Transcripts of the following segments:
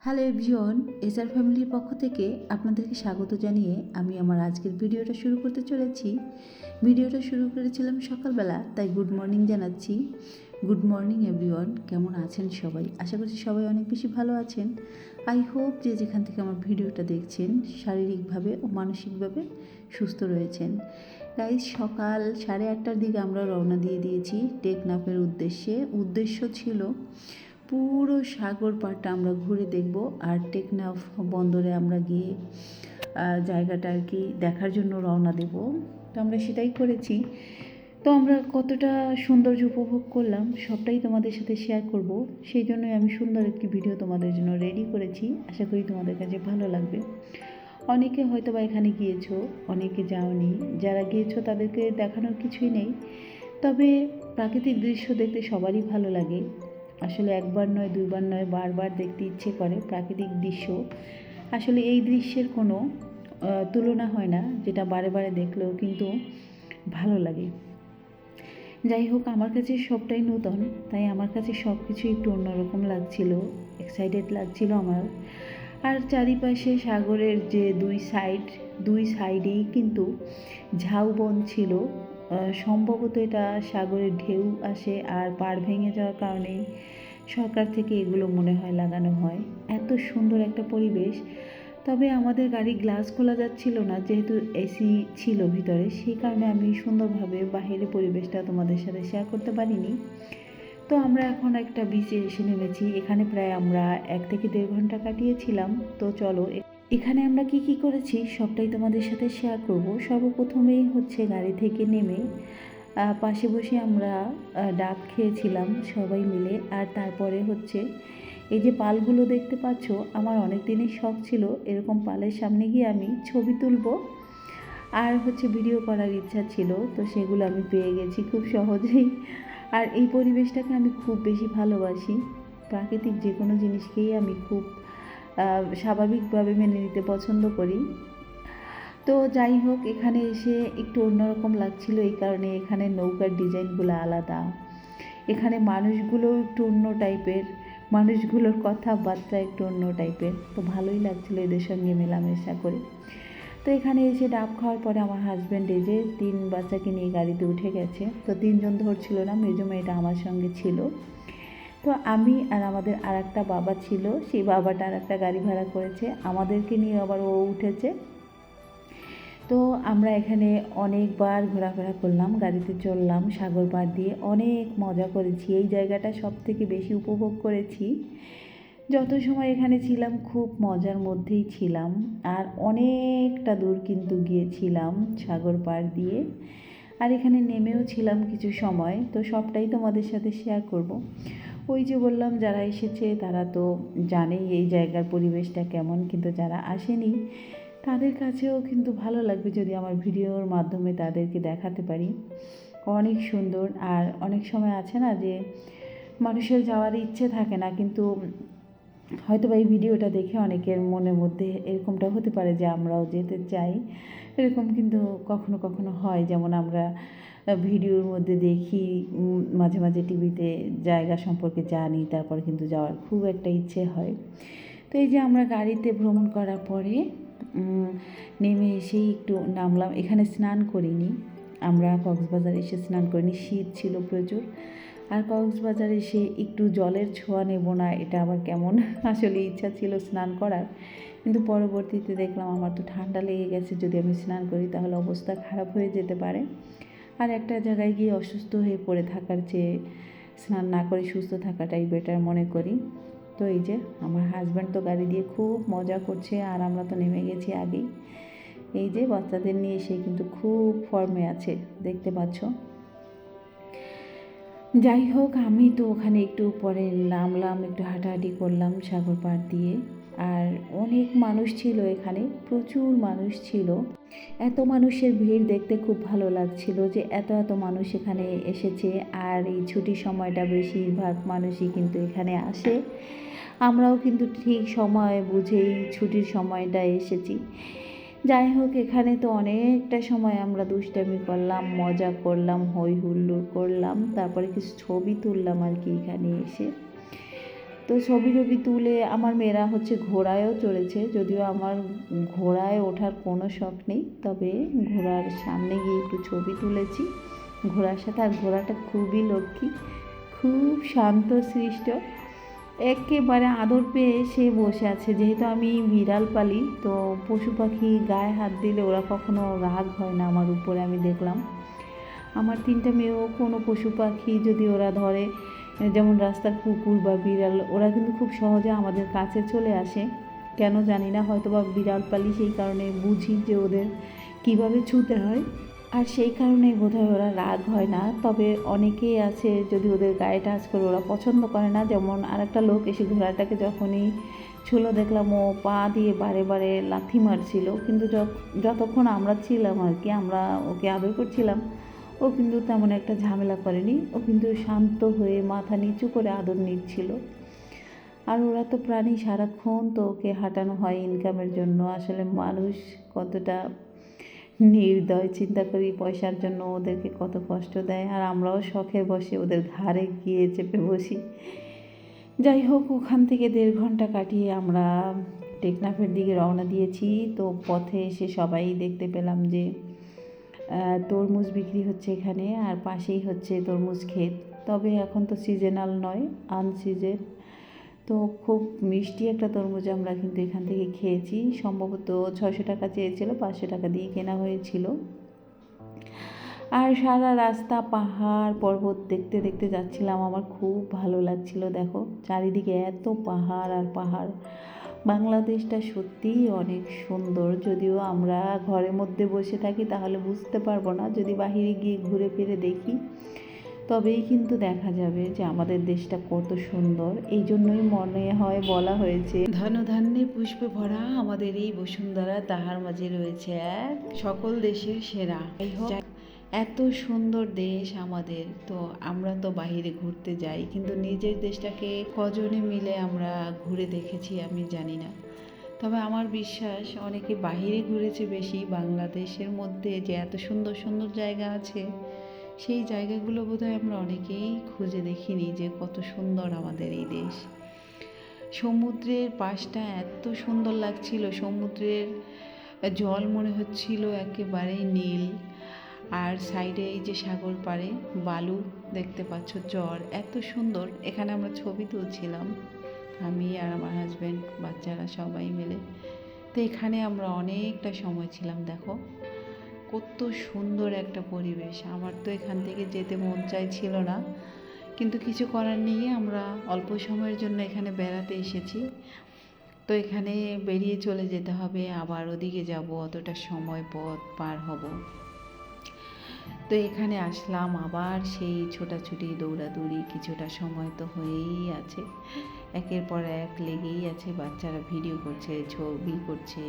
Hello everyone, SR ফ্যামিলির পক্ষ থেকে আপনাদেরকে স্বাগত জানিয়ে আমি আমার আজকের ভিডিওটা শুরু করতে চলেছি। ভিডিওটা শুরু করেছিলাম সকালবেলা, তাই গুড মর্নিং জানাচ্ছি। গুড মর্নিং এভরিওয়ান, কেমন আছেন সবাই? আশা করছি সবাই অনেক বেশি ভালো আছেন। আই হোপ যে যেখান থেকে আমার ভিডিওটা দেখছেন শারীরিকভাবে ও মানসিকভাবে সুস্থ রয়েছেন। গাইজ, সকাল 8:30টার দিকে আমরা রওনা দিয়ে দিয়েছি টেকনাফের উদ্দেশ্যে। উদ্দেশ্য ছিল পুরো সাগর পাড়টা আমরা ঘুরে দেখব, আর টেকনাফ বন্দরে আমরা গিয়ে জায়গাটা আর কি দেখার জন্য রওনা দেব। তো আমরা সেটাই করেছি। তো আমরা কতটা সৌন্দর্য উপভোগ করলাম সবটাই তোমাদের সাথে শেয়ার করব। সেই জন্যই আমি সুন্দর একটি ভিডিও তোমাদের জন্য রেডি করেছি। আশা করি তোমাদের কাছে ভালো লাগবে। অনেকে হয়তো বা এখানে গিয়েছো, অনেকে যাওনি। যারা গিয়েছো তাদেরকে দেখানোর কিছুই নেই, তবে প্রাকৃতিক দৃশ্য দেখতে সবারই ভালো লাগে। আসলে একবার নয়, দুইবার নয়, বারবার দেখতে ইচ্ছে করে প্রাকৃতিক দৃশ্য। আসলে এই দৃশ্যের কোনো তুলনা হয় না, যেটা বারে বারে দেখলেও কিন্তু ভালো লাগে। যাই হোক, আমার কাছে সবটাই নতুন, তাই আমার কাছে সব কিছু একটু অন্যরকম লাগছিল, এক্সাইটেড লাগছিল আমার। আর চারিপাশে সাগরের যে দুই সাইডেই কিন্তু ঝাউবন ছিল। সম্ভবত এটা সাগরের ঢেউ আসে আর পাড় ভেঙে যাওয়ার কারণে সরকার থেকে এগুলো মনে হয় লাগানো হয়। এত সুন্দর একটা পরিবেশ। তবে আমাদের গাড়ির গ্লাস খোলা যাচ্ছিল না, যেহেতু এসি ছিল ভিতরে, সেই কারণে আমি সুন্দরভাবে বাহিরের পরিবেশটা তোমাদের সাথে শেয়ার করতে পারিনি। তো আমরা এখন একটা বিচে এসে নেমেছি। এখানে প্রায় আমরা 1 থেকে 1.5 ঘন্টা কাটিয়েছিলাম। তো চলো, এখানে আমরা কি করেছি সবটাই তোমাদের সাথে শেয়ার করব। সর্বপ্রথমেই হচ্ছে গাড়ি থেকে নেমে পাশে বসে আমরা ডাব খেয়েছিলাম সবাই মিলে। আর তারপরে হচ্ছে এই যে পালগুলো দেখতে পাচ্ছ, আমার অনেক দিনের শখ ছিল এরকম পালের সামনে গিয়ে আমি ছবি তুলব আর হচ্ছে ভিডিও করার ইচ্ছা ছিল। তো সেগুলো আমি পেয়ে গেছি খুব সহজেই। আর এই পরিবেশটাকে আমি খুব বেশি ভালোবাসি। প্রাকৃতিক যে কোনো জিনিসকেই আমি খুব স্বাভাবিকভাবে মেনে নিতে পছন্দ করি। তো যাই হোক, এখানে এসে একটু অন্যরকম লাগছিল এই কারণে এখানে নৌকার ডিজাইনগুলো আলাদা। এখানে মানুষগুলো একটু অন্য টাইপের, মানুষগুলোর কথাবার্তা একটু অন্য টাইপের। তো ভালোই লাগছিলো এদের সঙ্গে মেলামেশা করে। তো এখানে এসে ডাব খাওয়ার পরে আমার হাজব্যান্ড এই যে 3 বাচ্চাকে নিয়ে গাড়িতে উঠে গেছে। তো 3 জন ধরছিল না, মেজো মেয়েটা আমার সঙ্গে ছিল। তো আমি আর আমাদের আর একটা বাবা ছিল, সেই বাবাটা আর একটা গাড়ি ভাড়া করেছে, আমাদেরকে নিয়ে আবার ও উঠেছে। তো আমরা এখানে অনেকবার ঘোরাফেরা করলাম, গাড়িতে চললাম সাগর পাড় দিয়ে, অনেক মজা করেছি। এই জায়গাটা সব থেকে বেশি উপভোগ করেছি। যত সময় এখানে ছিলাম খুব মজার মধ্যেই ছিলাম। আর অনেকটা দূর কিন্তু গিয়েছিলাম সাগর পাড় দিয়ে, আর এখানে নেমেও ছিলাম কিছু সময়। তো সবটাই তোমাদের সাথে শেয়ার করব। ওই যে বললাম, যারা এসেছে তারা তো জানেই এই জায়গার পরিবেশটা কেমন, কিন্তু যারা আসেনি তাদের কাছেও কিন্তু ভালো লাগবে যদি আমার ভিডিওর মাধ্যমে তাদেরকে দেখাতে পারি। অনেক সুন্দর। আর অনেক সময় আছে না যে মানুষের যাওয়ার ইচ্ছে থাকে না, কিন্তু হয়তো বা এই ভিডিওটা দেখে অনেকের মনের মধ্যে এরকমটা হতে পারে যে আমরাও যেতে চাই। এরকম কিন্তু কখনো কখনো হয়, যেমন আমরা ভিডিওর মধ্যে দেখি, মাঝে মাঝে টিভিতে জায়গা সম্পর্কে জানি, তারপরে কিন্তু যাওয়ার খুব একটা ইচ্ছে হয়। তো এই যে আমরা গাড়িতে ভ্রমণ করার পরে নেমে এসেই একটু নামলাম। এখানে স্নান করিনি, আমরা কক্সবাজার এসে স্নান করিনি, শীত ছিল প্রচুর। আর কক্সবাজার এসে একটু জলের ছোঁয়া নেব না, এটা আবার কেমন। আসলে ইচ্ছা ছিল স্নান করার, কিন্তু পরবর্তীতে দেখলাম আমার তো ঠান্ডা লেগে গেছে, যদি আমি স্নান করি তাহলে অবস্থা খারাপ হয়ে যেতে পারে। আর একটা জায়গায় গিয়ে অসুস্থ হয়ে পড়ে থাকার চেয়ে স্নান না করে সুস্থ থাকাটাই বেটার মনে করি। তো এই যে আমার হাজব্যান্ড তো গাড়ি দিয়ে খুব মজা করছে, আর আমরা তো নেমে গেছি আগেই। এই যে বাচ্চাদের নিয়ে সে কিন্তু খুব ফর্মে আছে, দেখতে পাচ্ছ। যাই হোক, আমি তো ওখানে একটু পরে নামলাম, একটু হাঁটাহাঁটি করলাম সাগর পাড় দিয়ে। আর অনেক মানুষ ছিল এখানে, প্রচুর মানুষ ছিল। এত মানুষের ভিড় দেখতে খুব ভালো লাগছিল যে এত মানুষ এখানে এসেছে। আর এই ছুটির সময়টা বেশিরভাগ মানুষই কিন্তু এখানে আসে। আমরাও কিন্তু ঠিক সময় বুঝেই ছুটির সময়টা এসেছি। যাই হোক, এখানে তো অনেকটা সময় আমরা দুষ্টামি করলাম, মজা করলাম, হই হুল্লোড় করলাম, তারপরে কিছু ছবি তুললাম আর কি এখানে এসে। তো ছবি টবি তুলে আমার মেয়েরা হচ্ছে ঘোড়ায়ও চড়েছে, যদিও আমার ঘোড়ায় ওঠার কোনো শখ নেই, তবে ঘোড়ার সামনে গিয়ে একটু ছবি তুলেছি ঘোড়ার সাথে। আর ঘোড়াটা খুবই লক্ষ্মী, খুব শান্ত সৃষ্ট, একেবারে আদর পেয়ে সে বসে আছে। যেহেতু আমি বিড়াল পালি, তো পশু পাখি গায়ে হাত দিলে ওরা কখনো রাগ হয় না আমার উপরে। আমি দেখলাম আমার 3টা মেয়েও কোনো পশু পাখি যদি ওরা ধরে, যেমন রাস্তার কুকুর বা বিড়াল, ওরা কিন্তু খুব সহজে আমাদের কাছে চলে আসে। কেন জানি না, হয়তো বা বিড়াল পালি সেই কারণে বুঝি যে ওদের কিভাবে ছুঁতে হয়, আর সেই কারণেই বোধহয় ওরা রাগ হয় না। তবে অনেকেই আছে যদি ওদের গায়ে টাচ করে ওরা পছন্দ করে না। যেমন আরেকটা লোক এসে ঘোড়াটাকে যখনই ছুলো দেখলাম ও পা দিয়ে বারে বারে লাথি মারছিল, কিন্তু যতক্ষণ আমরা ছিলাম আর কি, আমরা ওকে আদর করছিলাম, ও কিন্তু তেমন একটা ঝামেলা করেনি। ও কিন্তু শান্ত হয়ে মাথা নিচু করে আদর নিচ্ছিল। আর ওরা তো প্রাণী, সারাক্ষণ তো ওকে হাঁটানো হয় ইনকামের জন্য। আসলে মানুষ কতটা নির্দয়, চিন্তা করি পয়সার জন্য ওদেরকে কত কষ্ট দেয়, আর আমরাও শখের বসে ওদের ঘাড়ে গিয়ে চেপে বসি। যাই হোক, ওখান থেকে 1.5 ঘন্টা কাটিয়ে আমরা টেকনাফের দিকে রওনা দিয়েছি। তো পথে এসে সবাই দেখতে পেলাম যে তরমুজ বিক্রি হচ্ছে এখানে, আর পাশেই হচ্ছে তরমুজ ক্ষেত। তবে এখন তো সিজনাল নয়, আনসিজন। তো খুব মিষ্টি একটা তরমুজ আমরা কিন্তু এখান থেকে খেয়েছি। সম্ভবত 600 টাকা চেয়েছিল, 500 টাকা দিয়ে কেনা হয়েছিল। আর সারা রাস্তা পাহাড় পর্বত দেখতে দেখতে যাচ্ছিলাম, আমার খুব ভালো লাগছিল। দেখো চারিদিকে এত পাহাড় আর পাহাড়। বাংলাদেশটা সত্যিই অনেক সুন্দর। যদিও আমরা ঘরের মধ্যে বসে থাকি তাহলে বুঝতে পারবো না, যদি বাহিরে গিয়ে ঘুরে ফিরে দেখি তবেই কিন্তু দেখা যাবে যে আমাদের দেশটা কত সুন্দর। এই জন্যই মনে হয় বলা হয়েছে, ধন ধান্যে পুষ্পে ভরা আমাদের এই বসুন্ধরা, তাহার মাঝে রয়েছে এক সকল দেশের সেরা। এত সুন্দর দেশ আমাদের, তো আমরা তো বাইরে ঘুরতে যাই, কিন্তু নিজের দেশটাকে কজনে মিলে আমরা ঘুরে দেখেছি আমি জানি না। তবে আমার বিশ্বাস অনেকে বাহিরে ঘুরেছে বেশি, বাংলাদেশের মধ্যে যে এত সুন্দর সুন্দর জায়গা আছে, সেই জায়গাগুলো বোধহয় আমরা অনেকেই খুঁজে দেখিনি যে কত সুন্দর আমাদের এই দেশ। সমুদ্রের পাশটা এত সুন্দর লাগছিল, সমুদ্রের জল মনে হচ্ছিল একেবারেই নীল, আর সাইডে এই যে সাগর পাড়ে বালু দেখতে পাচ্ছ, চর এত সুন্দর। এখানে আমরা ছবি তুলছিলাম, আমি আর আমার হাজব্যান্ড, বাচ্চারা সবাই মিলে। তো এখানে আমরা অনেকটা সময় ছিলাম। দেখো কত সুন্দর একটা পরিবেশ। আমার তো এখান থেকে যেতে মন চাইছিল না, কিন্তু কিছু করার নেই, আমরা অল্প সময়ের জন্য এখানে বেড়াতে এসেছি। তো এখানে বেরিয়ে চলে যেতে হবে, আবার ওদিকে যাব, অতটা সময় পথ পার হব। তো এখানে আসলাম, আবার সেই ছোটাছুটি দৌড়াদৌড়ি, কিছুটা সময় তো হয়েই আছে, একের পর এক লেগেই আছে। বাচ্চারা ভিডিও করছে, ছবি করছে,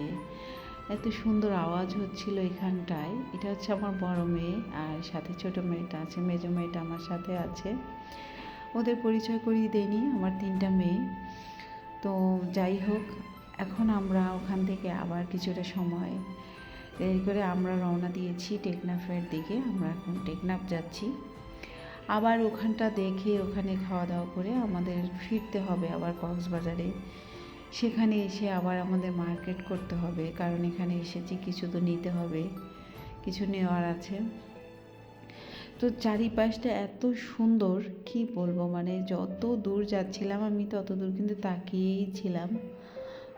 এত সুন্দর আওয়াজ হচ্ছিল এখানটায়। এটা হচ্ছে আমার বড় মেয়ে, আর সাথে ছোট মেয়েটা আছে, মেজো মেয়েটা আমার সাথে আছে। ওদের পরিচয় করিয়ে দেয়নি, আমার 3টা মেয়ে। তো যাই হোক, এখন আমরা ওখান থেকে আবার কিছুটা সময় দেরি করে আমরা রওনা দিয়েছি টেকনাফের দিকে। আমরা এখন টেকনাফ যাচ্ছি। আবার ওখানটা দেখে ওখানে খাওয়া দাওয়া করে আমাদের ফিরতে হবে আবার কক্সবাজারে। সেখানে এসে আবার আমাদের মার্কেট করতে হবে, কারণ এখানে এসেছি কিছু তো নিতে হবে, কিছু নেওয়ার আছে। তো চারিপাশটা এত সুন্দর, কি বলবো, মানে যত দূর যাচ্ছিলাম আমি তত দূর কিন্তু তাকিয়েই ছিলাম,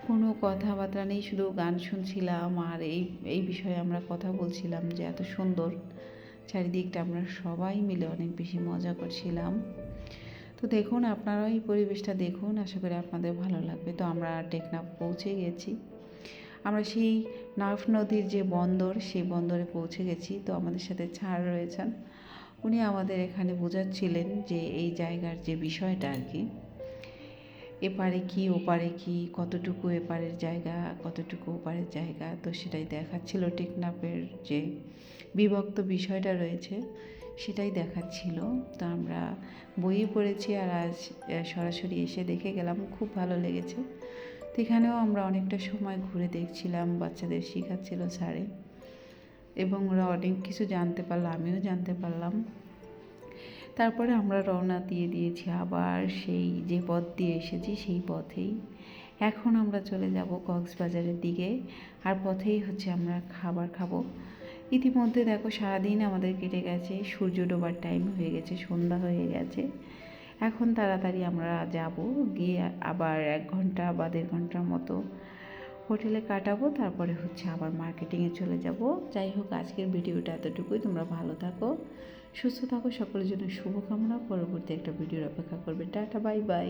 কোনো কথাবার্তা নেই, শুধু গান শুনছিলাম আর এই বিষয়ে আমরা কথা বলছিলাম যে এত সুন্দর চারিদিকটা। আমরা সবাই মিলে অনেক বেশি মজা করছিলাম। তো দেখুন, আপনারাও এই পরিবেশটা দেখুন, আশা করি আপনাদের ভালো লাগবে। তো আমরা টেকনাফ পৌঁছে গেছি। আমরা সেই নাফ নদীর যে বন্দর, সেই বন্দরে পৌঁছে গেছি। তো আমাদের সাথে স্যার রয়েছেন, উনি আমাদের এখানে বোঝাচ্ছিলেন যে এই জায়গার যে বিষয়টা আর কি, এপারে কি ওপারে কি, কতটুকু এপারের জায়গা কতটুকু ওপারের জায়গা, তো সেটাই দেখাচ্ছিল। টেকনাফের যে বিভক্ত বিষয়টা রয়েছে সেটাই দেখাচ্ছিল। তো আমরা বইয়ে পড়েছি, আর আজ সরাসরি এসে দেখে গেলাম, খুব ভালো লেগেছে। তো এখানেও আমরা অনেকটা সময় ঘুরে দেখছিলাম, বাচ্চাদের শেখাচ্ছিল স্যারে, এবং ওরা অনেক কিছু জানতে পারলো, আমিও জানতে পারলাম। তারপরে আমরা রওনা দিয়ে দিয়েছি আবার সেই যে পথ দিয়ে এসেছি সেই পথেই। এখন আমরা চলে যাব কক্সবাজারের দিকে, আর পথেই হচ্ছে আমরা খাবার খাবো। ইতিমধ্যে দেখো সারাদিন আমাদের কেটে গেছে, সূর্য ডোবার টাইম হয়ে গেছে, সন্ধ্যা হয়ে গেছে। এখন তাড়াতাড়ি আমরা যাব, গিয়ে আবার 1 ঘন্টা বা 1.5 ঘন্টার মতো হোটেলে কাটাবো, তারপরে হচ্ছে আবার মার্কেটিংয়ে চলে যাব। যাই হোক, আজকের ভিডিওটা এতটুকুই। তোমরা ভালো থাকো, সুস্থ থাকো, সকলের জন্য শুভকামনা। পরবর্তী একটা ভিডিওর অপেক্ষা করবে। Tata, bye bye.